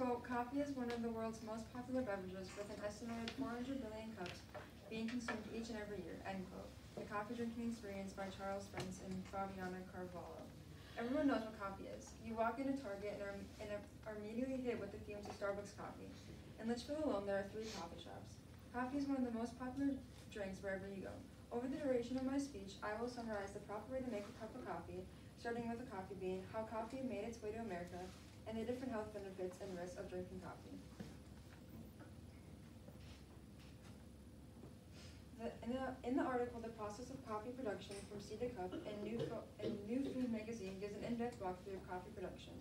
Quote, coffee is one of the world's most popular beverages with an estimated 400 billion cups being consumed each and every year, end quote. The Coffee Drinking Experience by Charles Spence and Fabiana Carvalho. Everyone knows what coffee is. You walk into Target and are immediately hit with the fumes of Starbucks coffee. In Litchfield alone, there are 3 coffee shops. Coffee is one of the most popular drinks wherever you go. Over the duration of my speech, I will summarize the proper way to make a cup of coffee, starting with the coffee bean, how coffee made its way to America, and the different health benefits and risks of drinking coffee. In the article, The Process of Coffee Production from Seed to Cup, and New Food magazine gives an in-depth walkthrough of coffee production.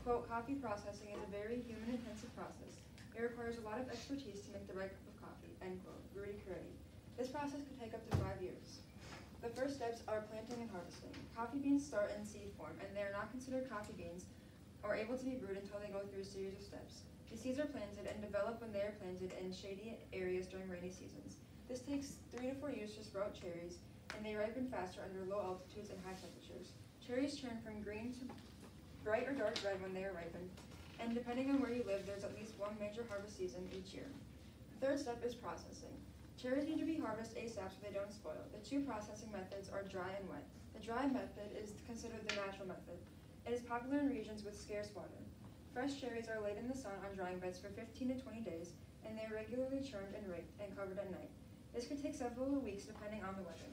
Quote, coffee processing is a very human-intensive process. It requires a lot of expertise to make the right cup of coffee, end quote, Rudy Carretti. This process could take up to 5 years. The first steps are planting and harvesting. Coffee beans start in seed form, and they are not considered coffee beans or able to be brewed until they go through a series of steps. The seeds are planted and develop when they are planted in shady areas during rainy seasons. This takes 3 to 4 years to sprout cherries, and they ripen faster under low altitudes and high temperatures. Cherries turn from green to bright or dark red when they are ripened, and depending on where you live, there's at least one major harvest season each year. The third step is processing. Cherries need to be harvested ASAP so they don't spoil. The 2 processing methods are dry and wet. The dry method is considered the natural method. It is popular in regions with scarce water. Fresh cherries are laid in the sun on drying beds for 15 to 20 days, and they are regularly churned and raked and covered at night. This could take several weeks depending on the weather.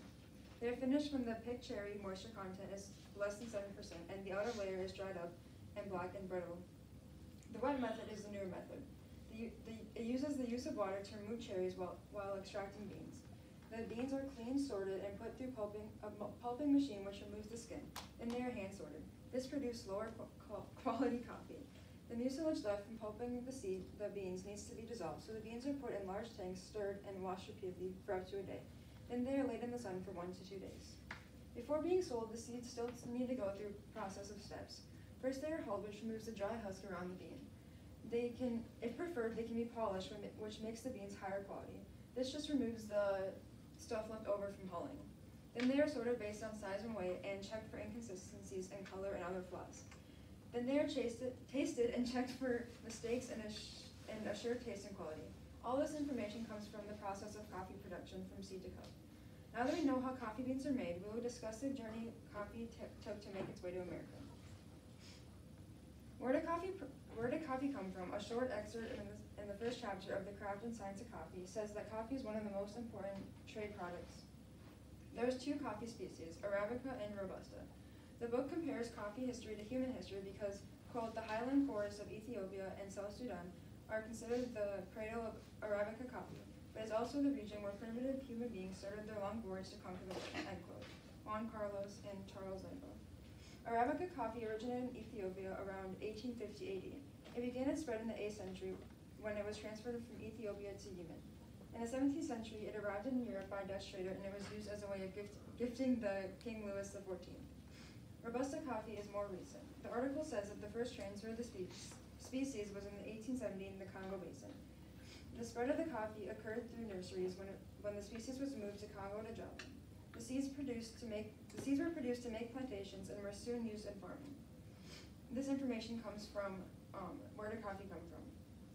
They are finished when the picked cherry moisture content is less than 7% and the outer layer is dried up and black and brittle. The wet method is the newer method. It uses the use of water to remove cherries while extracting beans. The beans are cleaned, sorted, and put through a pulping machine which removes the skin. Then they are hand sorted. This produces lower quality coffee. The mucilage left from pulping the beans needs to be dissolved, so the beans are put in large tanks, stirred, and washed repeatedly for up to a day. Then they are laid in the sun for 1 to 2 days. Before being sold, the seeds still need to go through a process of steps. First, they are hulled, which removes the dry husk around the bean. If preferred, they can be polished, which makes the beans higher quality. This just removes the stuff left over from hulling. Then they are sorted based on size and weight and checked for inconsistencies in color and other flaws. Then they are tasted and checked for mistakes and assured taste and quality. All this information comes from the process of coffee production from seed to cup. Now that we know how coffee beans are made, we will discuss the journey coffee took to make its way to America. Where did coffee come from? A short excerpt in the first chapter of The Craft and Science of Coffee says that coffee is one of the most important trade products. There's 2 coffee species, Arabica and Robusta. The book compares coffee history to human history because, quote, the highland forests of Ethiopia and South Sudan are considered the cradle of Arabica coffee, but is also the region where primitive human beings started their long voyage to conquer the world, end quote. Juan Carlos and Charles Lambo. Arabica coffee originated in Ethiopia around 1850 AD. It began its spread in the 8th century when it was transferred from Ethiopia to Yemen. In the 17th century, it arrived in Europe by a Dutch trader, and it was used as a way of gifting the King Louis XIV. Robusta coffee is more recent. The article says that the first transfer of the species was in the 1870 in the Congo Basin. The spread of the coffee occurred through nurseries when the species was moved to Congo to Java. The seeds were produced to make plantations and were soon used in farming. This information comes from where did coffee come from?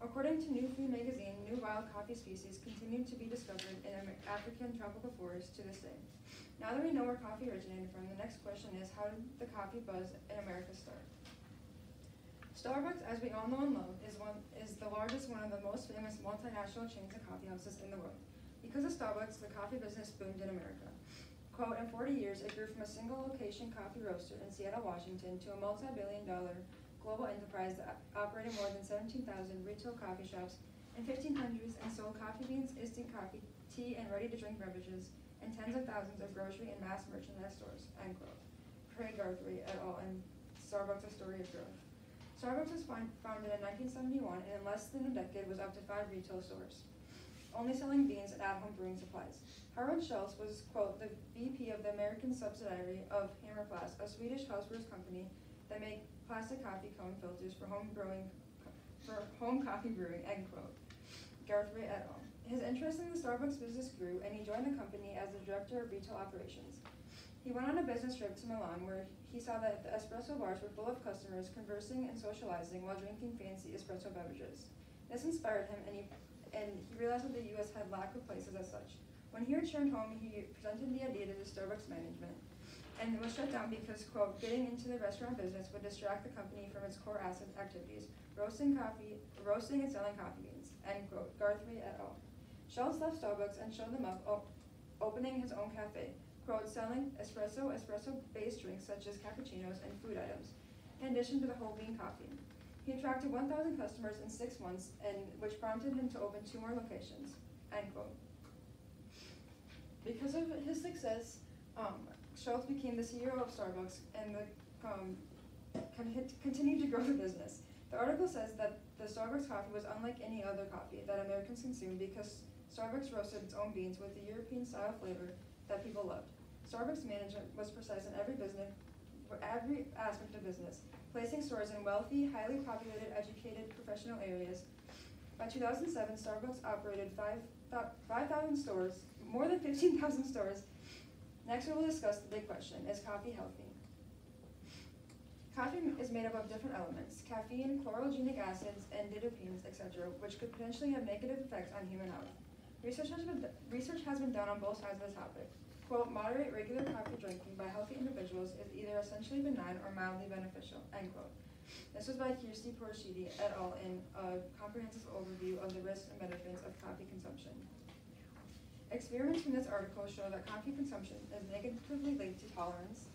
According to New Food magazine, new wild coffee species continue to be discovered in African tropical forests to this day. Now that we know where coffee originated from, the next question is, how did the coffee buzz in America start? Starbucks, as we all know and love, is the largest, one of the most famous multinational chains of coffee houses in the world. Because of Starbucks, the coffee business boomed in America. Quote, in 40 years, it grew from a single location coffee roaster in Seattle, Washington, to a multi-billion-dollar global enterprise that operated more than 17,000 retail coffee shops in 1500s and sold coffee beans, instant coffee, tea, and ready-to-drink beverages, and tens of thousands of grocery and mass merchandise stores, end quote. Craig Guthrie et al. And Starbucks, A Story of Growth. Starbucks was founded in 1971 and in less than a decade was up to 5 retail stores, only selling beans and at-home brewing supplies. Harald Schultz was, quote, the VP of the American subsidiary of Hammerflask, a Swedish housewares company that made plastic coffee cone filters for home coffee brewing, end quote. Guthrie et al. His interest in the Starbucks business grew, and he joined the company as the director of retail operations. He went on a business trip to Milan where he saw that the espresso bars were full of customers conversing and socializing while drinking fancy espresso beverages. This inspired him, and he realized that the U.S. had lack of places as such. When he returned home, he presented the idea to the Starbucks management, and it was shut down because, quote, getting into the restaurant business would distract the company from its core asset activities, roasting and selling coffee beans, end quote, Guthrie et al. Schultz left Starbucks and showed them up, opening his own cafe, quote, selling espresso-based drinks such as cappuccinos and food items, in addition to the whole bean coffee. He attracted 1,000 customers in 6 months, which prompted him to open 2 more locations, end quote. Because of his success, Schultz became the CEO of Starbucks and continued to grow the business. The article says that the Starbucks coffee was unlike any other coffee that Americans consumed because Starbucks roasted its own beans with the European-style flavor that people loved. Starbucks management was precise in every aspect of business, placing stores in wealthy, highly populated, educated, professional areas. By 2007, Starbucks operated 5,000 stores, more than 15,000 stores. Next, we will discuss the big question: is coffee healthy? Coffee is made up of different elements: caffeine, chlorogenic acids, and diterpenes, etc., which could potentially have negative effects on human health. Research has been done on both sides of the topic. Quote, moderate regular coffee drinking by healthy individuals is either essentially benign or mildly beneficial, end quote. This was by Kirsti Porshidi et al. In a comprehensive overview of the risks and benefits of coffee consumption. Experiments from this article show that coffee consumption is negatively linked to tolerance.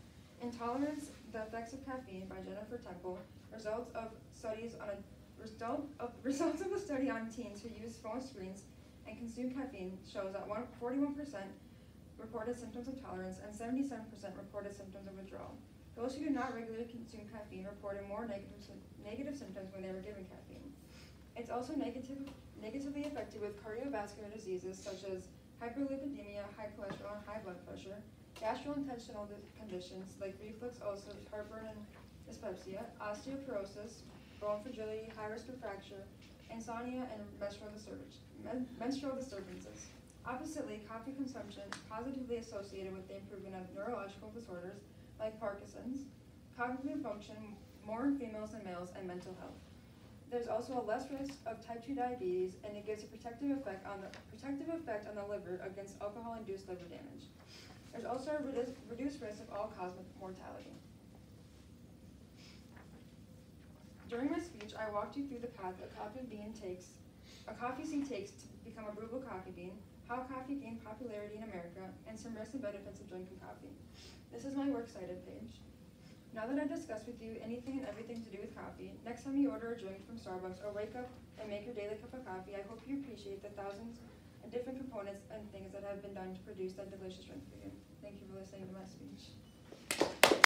Intolerance, the effects of caffeine, by Jennifer Temple, results of a study on teens who use phone screens and consume caffeine shows that 41% reported symptoms of tolerance and 77% reported symptoms of withdrawal. Those who do not regularly consume caffeine reported more negative symptoms when they were given caffeine. It's also negatively affected with cardiovascular diseases such as hyperlipidemia, high cholesterol, and high blood pressure, gastrointestinal conditions like reflux ulcers, heartburn and dyspepsia, osteoporosis, bone fragility, high risk of fracture, insomnia, and menstrual disturbances. Oppositely, coffee consumption is positively associated with the improvement of neurological disorders like Parkinson's, cognitive function, more in females than males, and mental health. There's also a less risk of type 2 diabetes, and it gives a protective effect on the liver against alcohol-induced liver damage. There's also a reduced risk of all-cause mortality. During my speech, I walked you through the path a coffee seed takes to become a brewable coffee bean, how coffee gained popularity in America, and some risks and benefits of drinking coffee. This is my works cited page. Now that I've discussed with you anything and everything to do with coffee, next time you order a drink from Starbucks or wake up and make your daily cup of coffee, I hope you appreciate the thousands of different components and things that have been done to produce that delicious drink for you.